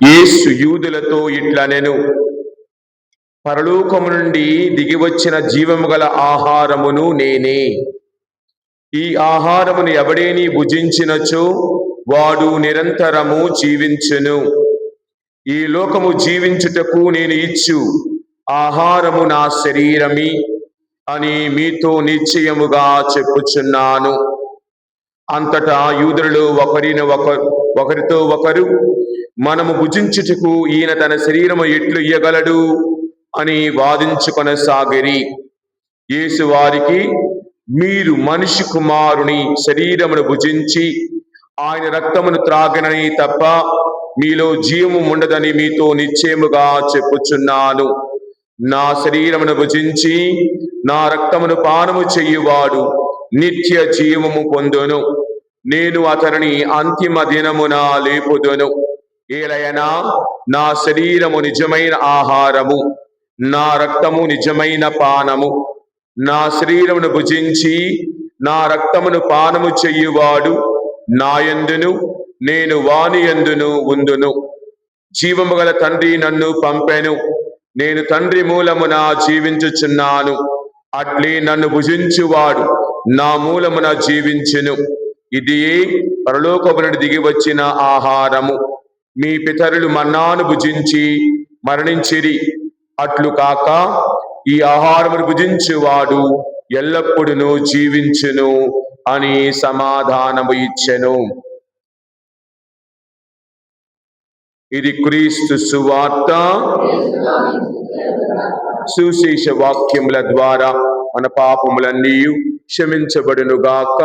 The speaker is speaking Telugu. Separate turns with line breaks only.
యేసు యూదులతో ఇట్లనెను, పరలోకము నుండి దిగివచ్చిన జీవము గల ఆహారమును నేనే. ఈ ఆహారమును ఎవడేని భుజించినచో వాడు నిరంతరము జీవించును. ఈ లోకము జీవించుటకు నేను ఇచ్చు ఆహారము నా శరీరమి అని మీతో నిశ్చయముగా చెప్పుచున్నాను. అంతటా యూదులలో ఒకరితో ఒకరు, మనము భుజించుటకు ఈయన తన శరీరము ఎట్లు ఇయ్యగలడు అని వాదించుకొనసాగిరి. యేసు వారికి, మీరు మనిషి కుమారుని శరీరమును భుజించి ఆయన రక్తమును త్రాగనని తప్ప మీలో జీవము ఉండదని మీతో నిశ్చయముగా చెప్పుచున్నాను. నా శరీరమును భుజించి నా రక్తమును పానము చెయ్యువాడు నిత్య జీవము పొందును. నేను అతనిని అంతిమ దినమున లేపుదును. ఏలయనా నా శరీరము నిజమైన ఆహారము, నా రక్తము నిజమైన పానము. నా శరీరమును భుజించి నా రక్తమును పానము చెయ్యువాడు నాయందును నేను వాని యందును ఉందును. జీవము గల తండ్రి నన్ను పంపెను. నేను తండ్రి మూలమున జీవించుచున్నాను. అట్లే నన్ను భుజించువాడు నా మూలమున జీవించును. ఇది పరలోకము నుండి దిగి వచ్చిన ఆహారము. మీ పితరులు మన్నాను భుజించి మరణించిరి. అట్లు కాక ఈ ఆహారమును భుజించువాడు ఎల్లప్పుడూ జీవించును అని సమాధానము ఇచ్చెను. ఇది క్రీస్తు సువార్త. సుశేష వాక్యముల ద్వారా మన పాపములన్నీ క్షమించబడునుగాక.